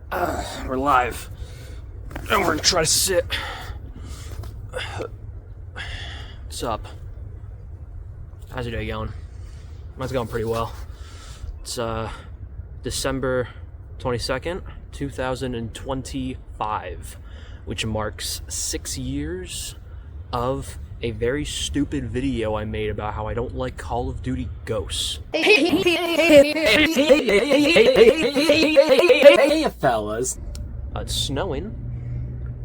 We're live, and we're gonna try to sit. What's up? How's your day going? Mine's going pretty well. It's December 22nd, 2025, which marks 6 years of a very stupid video I made about how I don't like Call of Duty Ghosts. Hey, fellas. It's snowing.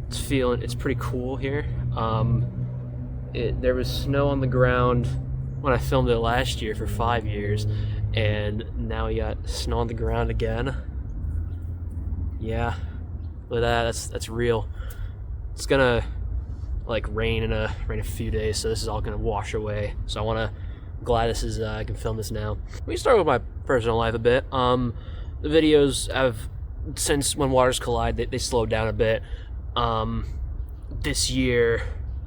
It's pretty cool here. There was snow on the ground when I filmed it last year for 5 years, and now we got snow on the ground again. Yeah, look at that. That's real. It's gonna rain in a few days, so this is all gonna wash away. So I'm glad this is I can film this now. We start with my personal life a bit. The videos have, since When Waters Collide, they slowed down a bit. This year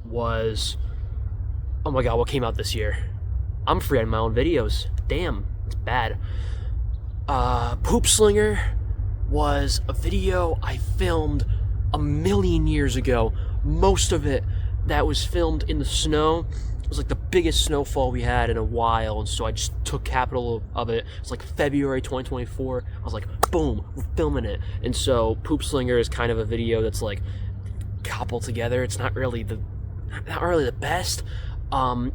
was, oh my god, what came out this year? I'm free on my own videos. Damn, it's bad. Poop Slinger was a video I filmed a million years ago. Most of it that was filmed in the snow. It was like the biggest snowfall we had in a while, and so I just took capital of it. It's like February 2024. I was like, boom, we're filming it. And so Poop Slinger is kind of a video that's like coupled together. It's not really the best. Fun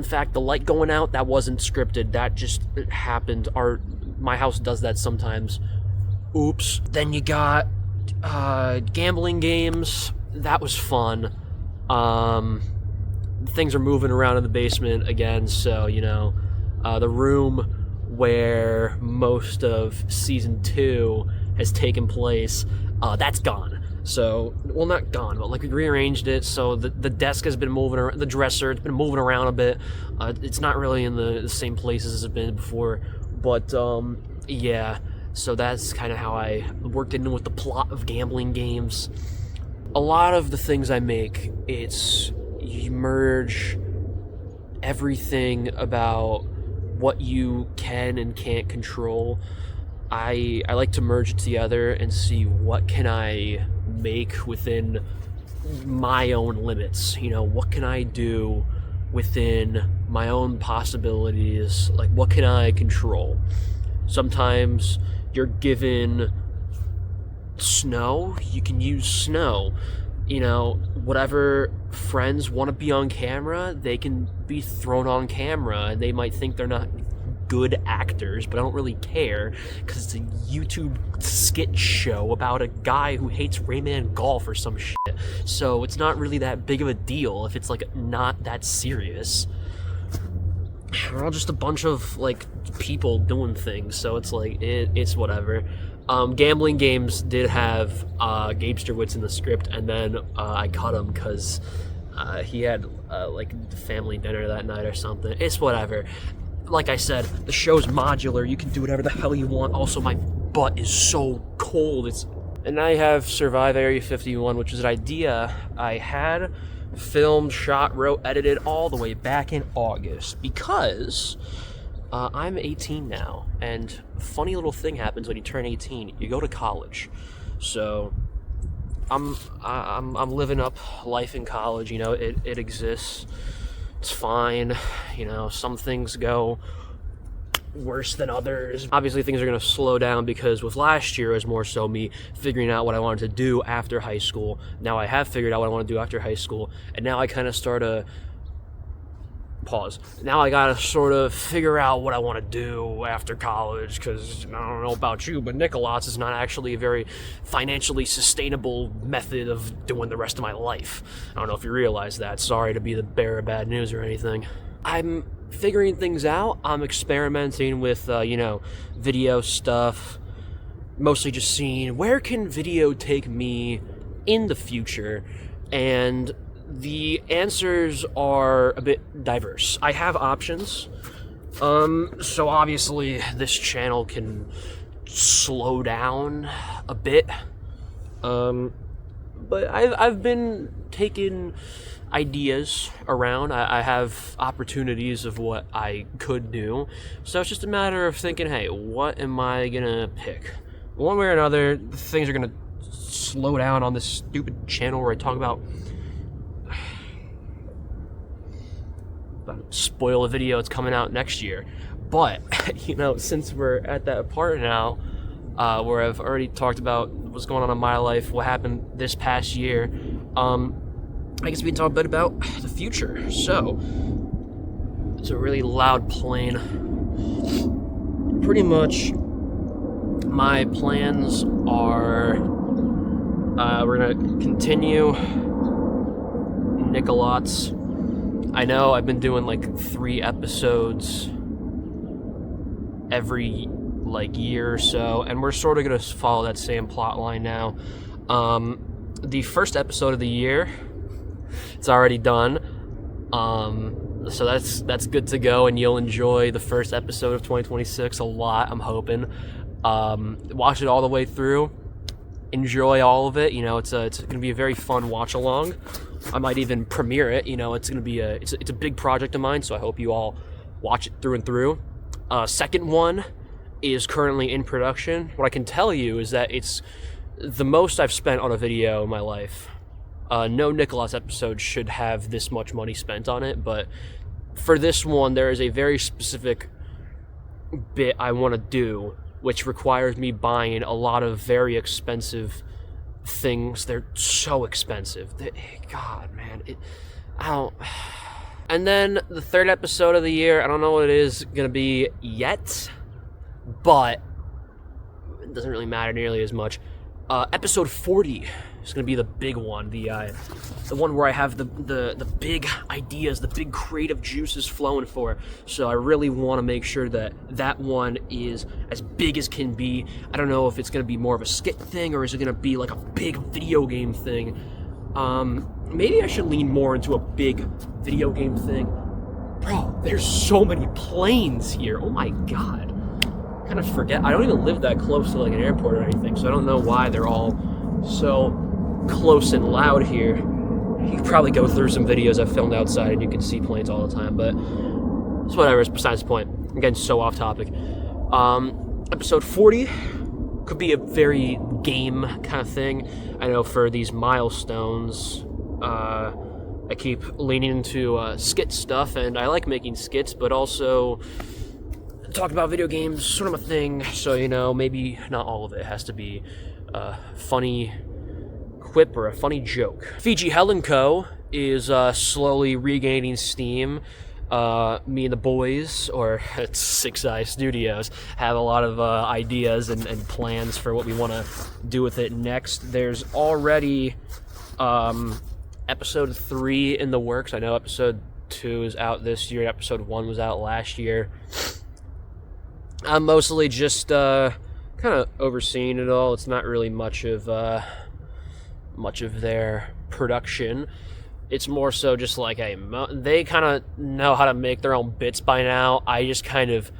fact, the light going out, that wasn't scripted. That just happened. My house does that sometimes. Oops. Then you got gambling games. That was fun. Things are moving around in the basement again, so, the room where most of Season 2 has taken place, that's gone. So, well, not gone, but we rearranged it, so the desk has been moving around, the dresser, it's been moving around a bit. It's not really in the same places as it's been before, but, yeah. So that's kind of how I worked in with the plot of gambling games. A lot of the things I make, you merge everything about what you can and can't control. I like to merge it together and see what can I make within my own limits. What can I do within my own possibilities? What can I control? Sometimes you're given snow, you can use snow. Whatever friends want to be on camera, they can be thrown on camera, and they might think they're not good actors, but I don't really care, because it's a YouTube skit show about a guy who hates Rayman Golf or some shit. So it's not really that big of a deal if it's not that serious. We're all just a bunch of people doing things, so it's it's whatever. Gambling games did have Gabe Sterwitz in the script, and then I cut him because he had family dinner that night or something. It's whatever. Like I said, the show's modular. You can do whatever the hell you want. Also, my butt is so cold. And I have Survive Area 51, which is an idea I had filmed, shot, wrote, edited all the way back in August, because I'm 18 now, and a funny little thing happens when you turn 18. You go to college. So I'm living up life in college. It exists. It's fine. Some things go worse than others. Obviously, things are going to slow down, because with last year, it was more so me figuring out what I wanted to do after high school. Now I have figured out what I want to do after high school, and now I kind of start to pause. Now I gotta sort of figure out what I want to do after college, because I don't know about you, but Nikkalotz is not actually a very financially sustainable method of doing the rest of my life. I don't know if you realize that. Sorry to be the bearer of bad news or anything. I'm figuring things out. I'm experimenting with, video stuff. Mostly just seeing where can video take me in the future, and the answers are a bit diverse. I have options. So obviously this channel can slow down a bit. But I've been taking ideas around. I have opportunities of what I could do. So it's just a matter of thinking, hey, what am I gonna pick? one way or another, things are gonna slow down on this stupid channel where I talk about spoil a video that's coming out next year. But since we're at that part now, where I've already talked about what's going on in my life, what happened this past year, I guess we can talk a bit about the future. So it's a really loud plane. Pretty much my plans are we're gonna continue Nikkalotz. I know I've been doing like 3 episodes every year or so, and we're sort of gonna follow that same plot line now. The first episode of the year, it's already done, so that's good to go, and you'll enjoy the first episode of 2026 a lot, I'm hoping. Watch it all the way through, enjoy all of it. It's gonna be a very fun watch along. I might even premiere it. It's gonna be it's a big project of mine, so I hope you all watch it through and through. Second one is currently in production. What I can tell you is that it's the most I've spent on a video in my life. No Nikkalotz episode should have this much money spent on it, but for this one, there is a very specific bit I want to do, which requires me buying a lot of very expensive things. They're so expensive. God, man. I don't... And then the third episode of the year, I don't know what it is going to be yet, but it doesn't really matter nearly as much. Episode 40 is going to be the big one, the one where I have the big ideas, the big creative juices flowing for. So I really want to make sure that one is as big as can be. I don't know if it's going to be more of a skit thing or is it going to be like a big video game thing. Maybe I should lean more into a big video game thing. Bro, there's so many planes here. Oh my god. I kind of forget. I don't even live that close to like an airport or anything, so I don't know why they're all so close and loud here. You could probably go through some videos I've filmed outside and you can see planes all the time, but it's whatever. It's besides the point. I'm getting so off topic. Episode 40 could be a very game kind of thing. I know for these milestones, I keep leaning into skit stuff, and I like making skits, but also talk about video games, sort of a thing. So, maybe not all of it has to be a funny quip or a funny joke. Fiji Hell & Co. is slowly regaining steam. Me and the boys, or it's Six Eye Studios, have a lot of ideas and plans for what we want to do with it next. There's already episode 3 in the works. I know episode 2 is out this year. Episode 1 was out last year. I'm mostly just kind of overseeing it all. It's not really much of their production. It's more so just like, hey, they kind of know how to make their own bits by now. I just kind of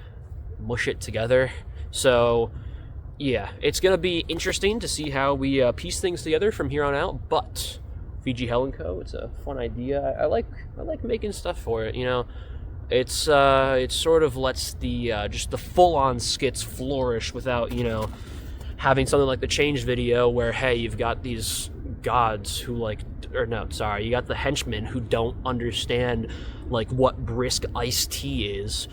mush it together. So, yeah, it's going to be interesting to see how we piece things together from here on out. But Fiji Hell & Co., it's a fun idea. I like making stuff for it, It sort of lets the just the full-on skits flourish without, having something like the change video where, hey, you've got these gods who you got the henchmen who don't understand what brisk iced tea is.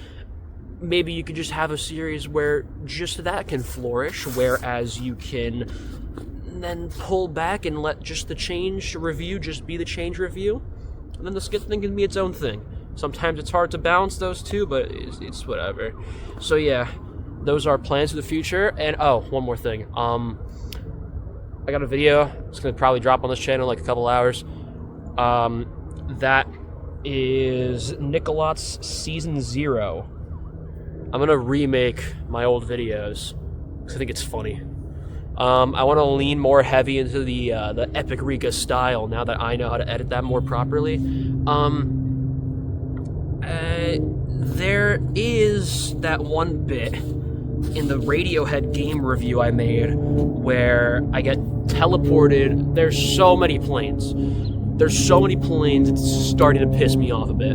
Maybe you could just have a series where just that can flourish, whereas you can then pull back and let just the change review just be the change review, and then the skit thing can be its own thing. Sometimes it's hard to balance those two, but it's whatever. So yeah, those are plans for the future. And one more thing. I got a video. It's going to probably drop on this channel in a couple hours. That is Nikkalotz Season 0. I'm going to remake my old videos because I think it's funny. I want to lean more heavy into the Epic Rika style now that I know how to edit that more properly. There is that one bit in the Radiohead game review I made where I get teleported. There's so many planes. It's starting to piss me off a bit.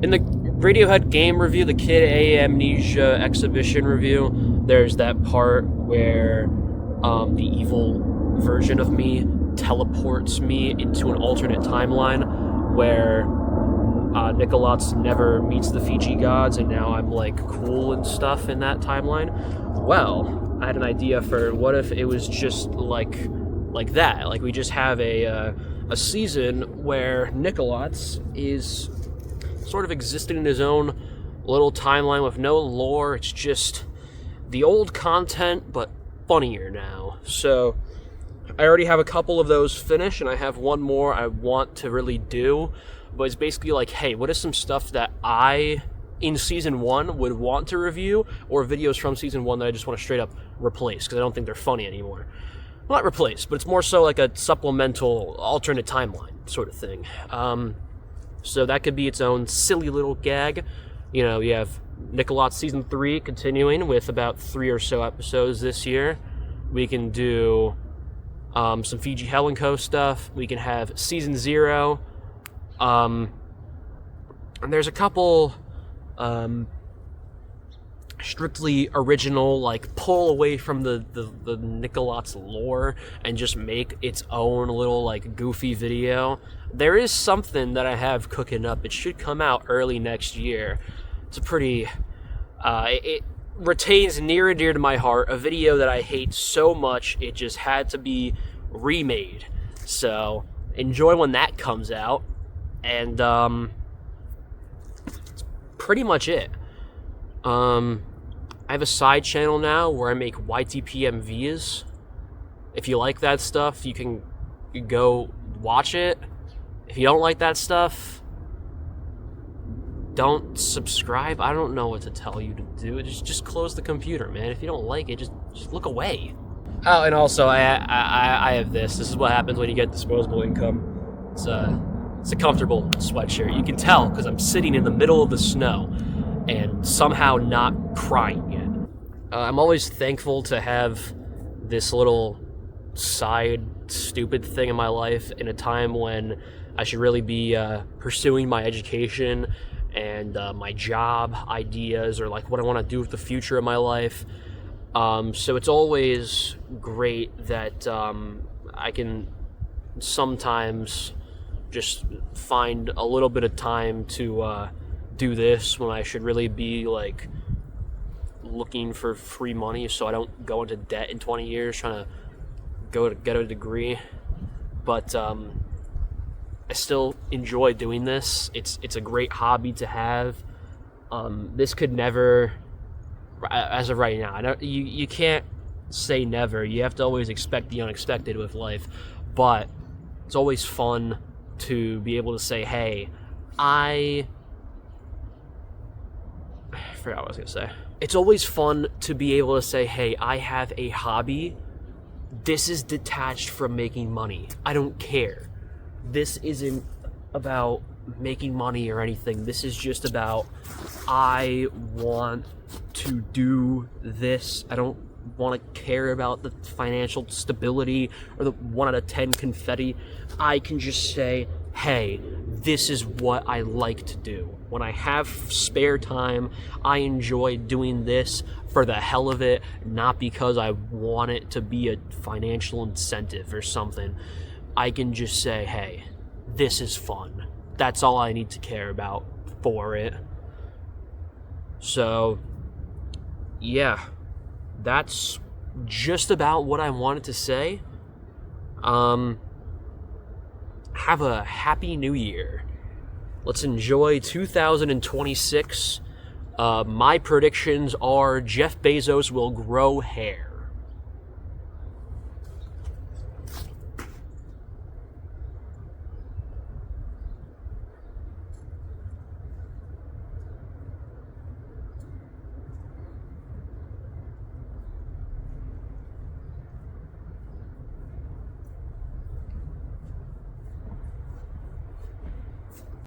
In the Radiohead game review, the Kid A Amnesia exhibition review, there's that part where the evil version of me teleports me into an alternate timeline where Nikkalotz never meets the Fiji gods, and now I'm like cool and stuff in that timeline. Well, I had an idea for what if it was just like that. Like we just have a season where Nikkalotz is sort of existing in his own little timeline with no lore. It's just the old content, but funnier now. So I already have a couple of those finished, and I have one more I want to really do. But it's basically like, hey, what is some stuff that I, in Season 1, would want to review, or videos from Season 1 that I just want to straight up replace, because I don't think they're funny anymore. Well, not replace, but it's more so like a supplemental, alternate timeline sort of thing. So that could be its own silly little gag. You know, you have Nikkalotz Season 3 continuing with about 3 or so episodes this year. We can do some Fiji Hell & Co. stuff. We can have Season 0. And there's a couple strictly original, like pull away from the Nikkalotz lore and just make its own little like goofy video. There is something that I have cooking up. It should come out early next year. It's a pretty it retains near and dear to my heart, a video that I hate so much it just had to be remade. So enjoy when that comes out. And that's pretty much it. I have a side channel now where I make YTPMVs. If you like that stuff, you can go watch it. If you don't like that stuff, don't subscribe. I don't know what to tell you to do. Just close the computer, man. If you don't like it, just look away. Oh, and also I have this. This is what happens when you get disposable income. It's a comfortable sweatshirt. You can tell because I'm sitting in the middle of the snow and somehow not crying yet. I'm always thankful to have this little side stupid thing in my life in a time when I should really be pursuing my education and my job ideas, or like what I want to do with the future of my life. So it's always great that I can sometimes just find a little bit of time to do this when I should really be like looking for free money so I don't go into debt in 20 years trying to get a degree. But I still enjoy doing this. It's a great hobby to have. This could never, as of right now, I don't, you can't say never. You have to always expect the unexpected with life, but it's always fun to be able to say, hey, I forgot what I was going to say. It's always fun to be able to say, hey, I have a hobby. This is detached from making money. I don't care. This isn't about making money or anything. This is just about, I want to do this. I don't want to care about the financial stability or the 1 out of 10 confetti. I can just say, hey, this is what I like to do. When I have spare time, I enjoy doing this for the hell of it, not because I want it to be a financial incentive or something. I can just say, hey, this is fun. That's all I need to care about for it. So, yeah, that's just about what I wanted to say. Have a happy new year. Let's enjoy 2026. My predictions are Jeff Bezos will grow hair.